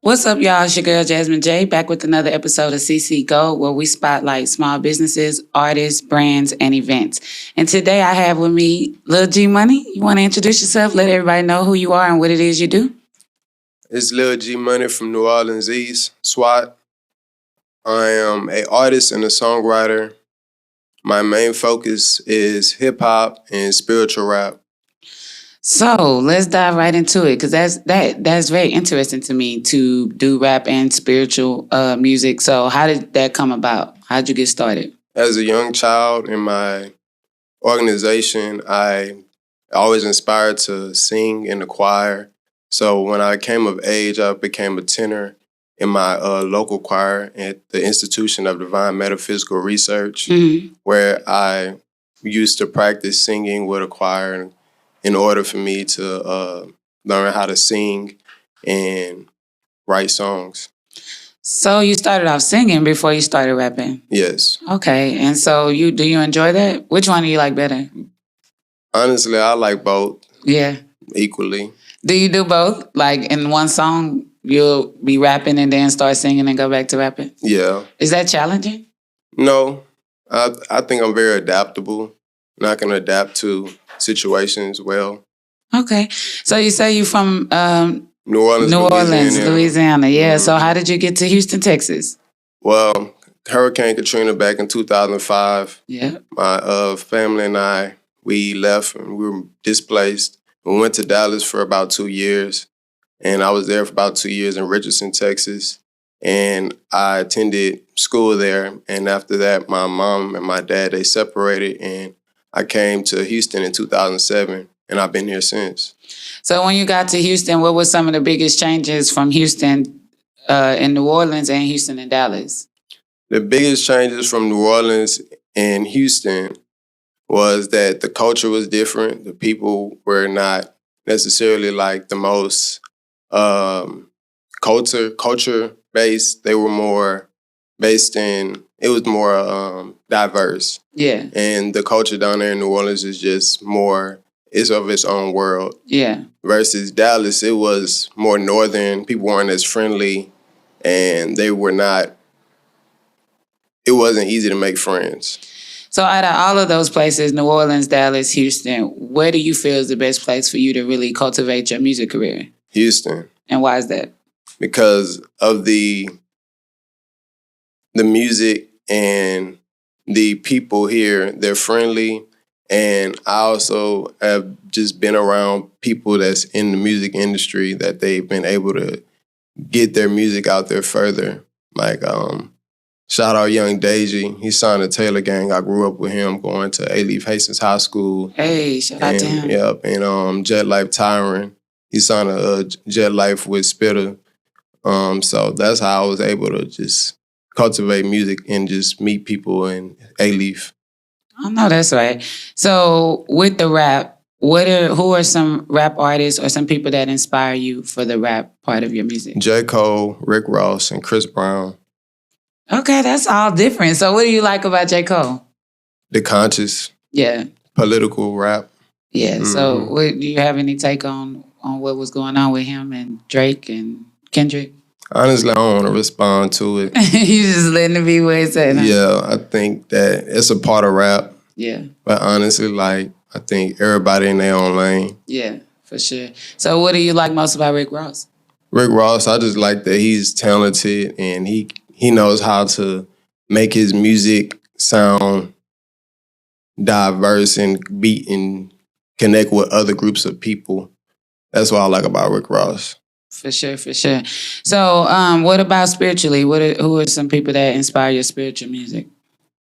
What's up, y'all? It's your girl, Jasmine J, back with another episode of CCGO, where we spotlight small businesses, artists, brands, and events. And today I have with me Lil G Money. You want to introduce yourself? Let everybody know who you are and what it is you do. It's Lil G Money from New Orleans East, SWAT. I am an artist and a songwriter. My main focus is hip-hop and spiritual rap. So let's dive right into it, because that's very interesting to me to do rap and spiritual music. So how did that come about? How did you get started? As a young child in my organization, I always inspired to sing in the choir. So when I came of age, I became a tenor in my local choir at the Institution of Divine Metaphysical Research, where I used to practice singing with a choir in order for me to learn how to sing and write songs. So you started off singing before you started rapping? Yes. Okay, and so do you enjoy that? Which one do you like better? Honestly, I like both. Yeah. Equally. Do you do both? Like in one song, you'll be rapping and then start singing and go back to rapping? Yeah. Is that challenging? No. I think I'm very adaptable and I can adapt to situations well. Okay. So you say you're from New Orleans, Louisiana. Yeah. So how did you get to Houston, Texas? Well, Hurricane Katrina back in 2005. Yeah. My family and we left and we were displaced. We went to Dallas for about 2 years, and I was there for about 2 years in Richardson, Texas. And I attended school there. And after that, my mom and my dad, they separated, and I came to Houston in 2007, and I've been here since. So when you got to Houston, what were some of the biggest changes from Houston in New Orleans and Houston and Dallas? The biggest changes from New Orleans and Houston was that the culture was different. The people were not necessarily like the most culture-based. They were more based in, it was more diverse. Yeah. And the culture down there in New Orleans is just more, it's of its own world. Yeah. Versus Dallas, it was more northern. People weren't as friendly, and it wasn't easy to make friends. So out of all of those places, New Orleans, Dallas, Houston, where do you feel is the best place for you to really cultivate your music career? Houston. And why is that? Because of the music and the people here, they're friendly. And I also have just been around people that's in the music industry that they've been able to get their music out there further. Like, shout out Young Deji. He signed to Taylor Gang. I grew up with him going to A-Leaf Hastings High School. Hey, shout out to him. Yep. And Jet Life Tyron. He signed a Jet Life with Spitter. So that's how I was able to just cultivate music and just meet people in A-Leaf. I know that's right. So with the rap, who are some rap artists or some people that inspire you for the rap part of your music? J. Cole, Rick Ross, and Chris Brown. Okay, that's all different. So what do you like about J. Cole? The conscious. Yeah. Political rap. Yeah. Mm-hmm. So do you have any take on what was going on with him and Drake and Kendrick? Honestly, I don't want to respond to it. You just letting it be what it said. Huh? Yeah, I think that it's a part of rap. Yeah. But honestly, I think everybody in their own lane. Yeah, for sure. So what do you like most about Rick Ross? Rick Ross, I just like that he's talented and he knows how to make his music sound diverse and beat and connect with other groups of people. That's what I like about Rick Ross. For sure, for sure. So what about spiritually? Who are some people that inspire your spiritual music?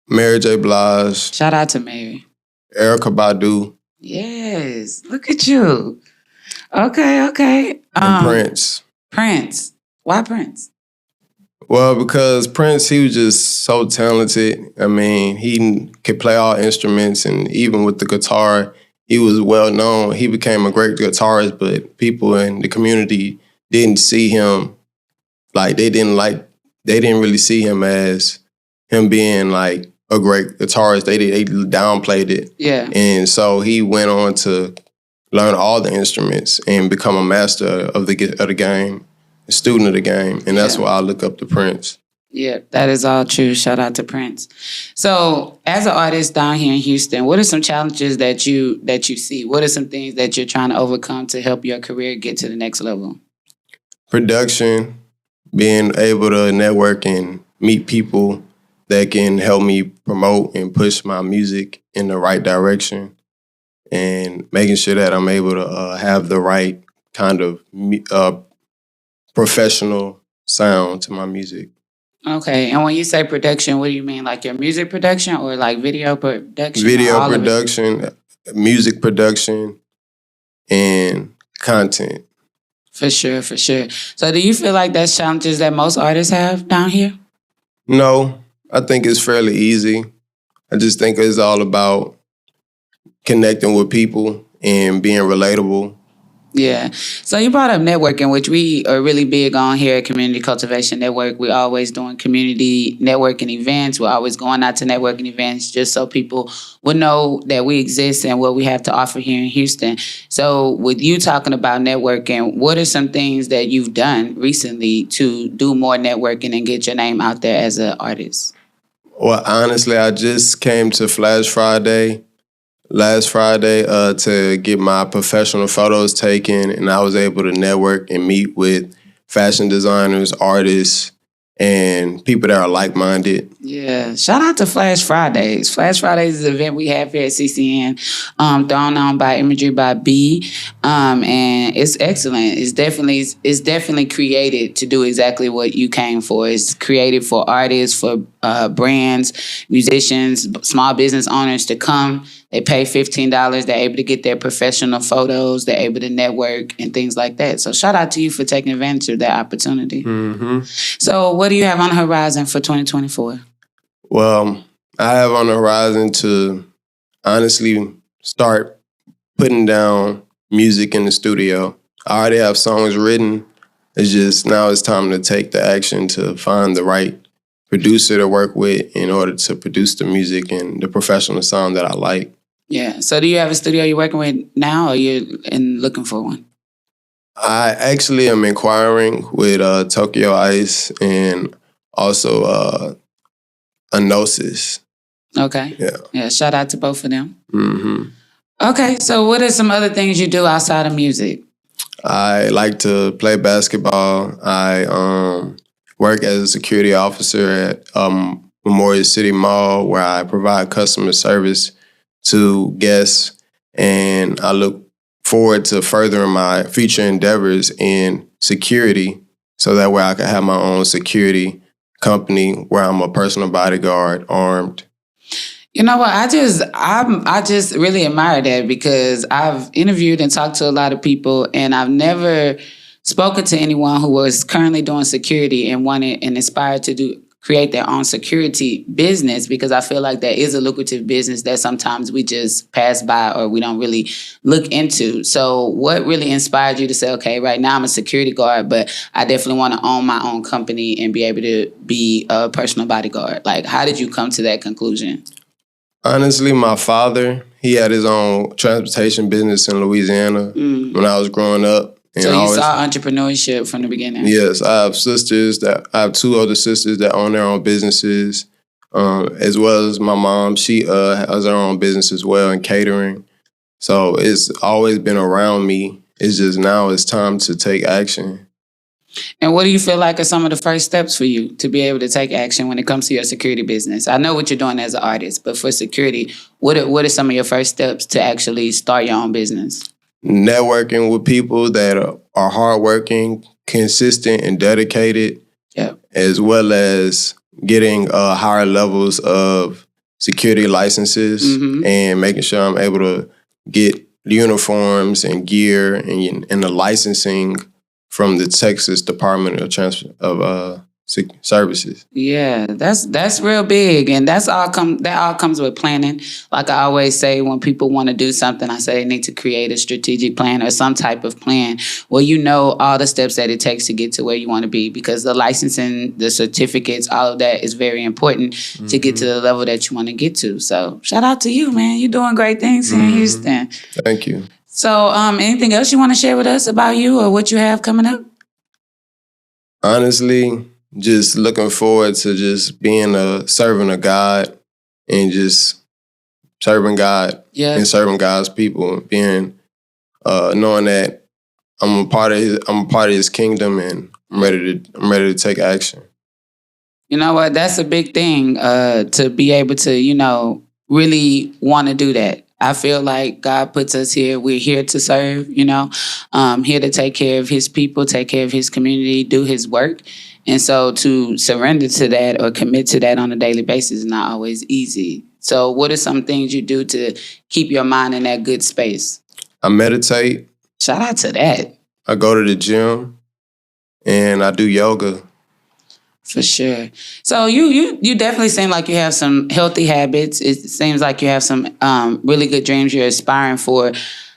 Mary J. Blige. Shout out to Mary. Erykah Badu. Yes, look at you. Okay. And Prince. Prince. Why Prince? Well, because Prince, he was just so talented. I mean, he could play all instruments, and even with the guitar, he was well known. He became a great guitarist, but people in the community didn't see him they didn't really see him as him being like a great guitarist. They downplayed it. Yeah. And so he went on to learn all the instruments and become a master of the game. a student of the game, and that's Yeah. why I look up to Prince. Yeah, that is all true. Shout out to Prince. So, as an artist down here in Houston, what are some challenges that you see? What are some things that you're trying to overcome to help your career get to the next level? Production, being able to network and meet people that can help me promote and push my music in the right direction, and making sure that I'm able to have the right kind of professional sound to my music. Okay, and when you say production, what do you mean? Like your music production or like video production? Or Video all of it? production, music production, and content. For sure, for sure. So, do you feel like that's challenges that most artists have down here? No, I think it's fairly easy. I just think it's all about connecting with people and being relatable. Yeah. So you brought up networking, which we are really big on here at Community Cultivation Network. We're always doing community networking events. We're always going out to networking events just so people will know that we exist and what we have to offer here in Houston. So with you talking about networking, what are some things that you've done recently to do more networking and get your name out there as an artist? Well, honestly, I just came to Flash Friday last Friday to get my professional photos taken, and I was able to network and meet with fashion designers, artists, and people that are like-minded. Yeah, shout out to Flash Fridays. Flash Fridays is an event we have here at CCN, thrown on by Imagery by B, and it's excellent. It's definitely created to do exactly what you came for. It's created for artists, for brands, musicians, small business owners to come. They pay $15. They're able to get their professional photos. They're able to network and things like that. So shout out to you for taking advantage of that opportunity. Mm-hmm. So what do you have on the horizon for 2024? Well, I have on the horizon to honestly start putting down music in the studio. I already have songs written. It's just now it's time to take the action to find the right producer to work with in order to produce the music and the professional sound that I like. Yeah. So do you have a studio you're working with now or you're looking for one? I actually am inquiring with Tokyo Ice and also Anosis. Okay. Yeah. Yeah. Shout out to both of them. Mm-hmm. Okay. So what are some other things you do outside of music? I like to play basketball. I work as a security officer at Memorial City Mall, where I provide customer service to guests, and I look forward to furthering my future endeavors in security, so that way I can have my own security company where I'm a personal bodyguard, armed. You know what? I just really admire that because I've interviewed and talked to a lot of people, and I've never spoken to anyone who was currently doing security and wanted and inspired to create their own security business, because I feel like that is a lucrative business that sometimes we just pass by or we don't really look into. So what really inspired you to say, okay, right now I'm a security guard, but I definitely want to own my own company and be able to be a personal bodyguard? Like, how did you come to that conclusion? Honestly, my father, he had his own transportation business in Louisiana when I was growing up. And So you saw entrepreneurship from the beginning? Yes, I have two older sisters that own their own businesses, as well as my mom. She has her own business as well in catering. So it's always been around me. It's just now it's time to take action. And what do you feel like are some of the first steps for you to be able to take action when it comes to your security business? I know what you're doing as an artist, but for security, what are some of your first steps to actually start your own business? Networking with people that are hardworking, consistent, and dedicated, as well as getting higher levels of security licenses and making sure I'm able to get uniforms and gear and the licensing from the Texas Department of Services. Yeah, that's real big, and that all comes with planning. Like I always say, when people want to do something, I say they need to create a strategic plan or some type of plan where you know all the steps that it takes to get to where you want to be, because the licensing, the certificates, all of that is very important to get to the level that you want to get to. So shout out to you, man. You're doing great things here in Houston. Thank you. So anything else you want to share with us about you or what you have coming up? Honestly, just looking forward to just being a servant of God and just serving God and serving God's people, being knowing that I'm a part of his kingdom, and I'm ready to take action. You know what? That's a big thing to be able to, really want to do that. I feel like God puts us here. We're here to serve, here to take care of his people, take care of his community, do his work. And so to surrender to that or commit to that on a daily basis is not always easy. So what are some things you do to keep your mind in that good space? I meditate. Shout out to that. I go to the gym and I do yoga. For sure. So you definitely seem like you have some healthy habits. It seems like you have some really good dreams you're aspiring for.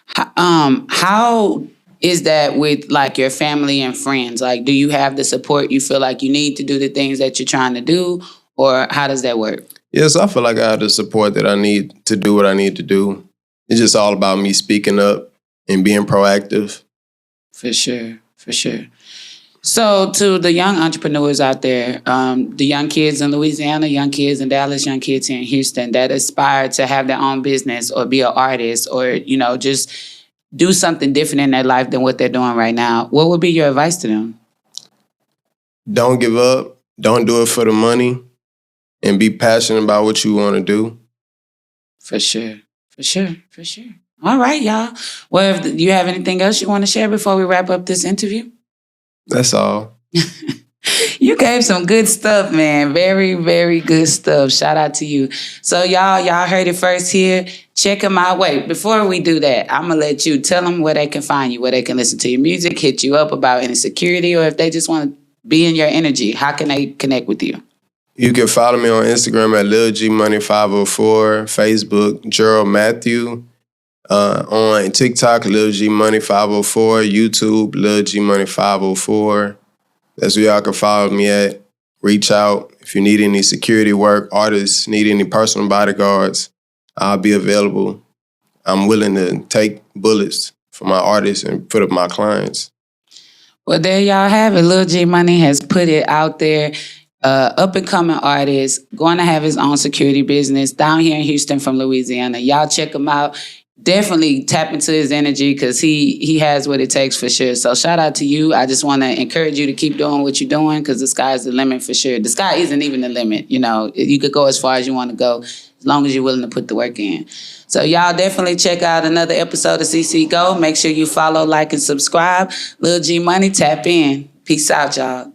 How is that with like your family and friends? Like, do you have the support you feel like you need to do the things that you're trying to do, or how does that work? Yes, I feel like I have the support that I need to do what I need to do. It's just all about me speaking up and being proactive. For sure. For sure. So to the young entrepreneurs out there, the young kids in Louisiana, young kids in Dallas, young kids here in Houston that aspire to have their own business or be an artist or, just do something different in their life than what they're doing right now, what would be your advice to them? Don't give up. Don't do it for the money, and be passionate about what you want to do. For sure. For sure. For sure. All right, y'all. Well, do you have anything else you want to share before we wrap up this interview? That's all. You gave some good stuff, man. Very, very good stuff. Shout out to you. So y'all heard it first here. Check them out. Wait, before we do that, I'm going to let you tell them where they can find you, where they can listen to your music, hit you up about any security, or if they just want to be in your energy, how can they connect with you? You can follow me on Instagram at Lil G Money 504, Facebook, Gerald Matthew, on TikTok, Lil G Money 504, YouTube, Lil G Money 504. That's where y'all can follow me at. Reach out. If you need any security work, artists need any personal bodyguards, I'll be available. I'm willing to take bullets for my artists and put up my clients. Well, there y'all have it. Lil G Money has put it out there. Up-and-coming artist, going to have his own security business down here in Houston from Louisiana. Y'all check him out. Definitely tap into his energy because he has what it takes for sure. So shout out to you. I just want to encourage you to keep doing what you're doing because the sky's the limit for sure. The sky isn't even the limit. You could go as far as you want to go as long as you're willing to put the work in. So y'all definitely check out another episode of CCGO. Make sure you follow, like, and subscribe. Lil G Money, tap in. Peace out, y'all.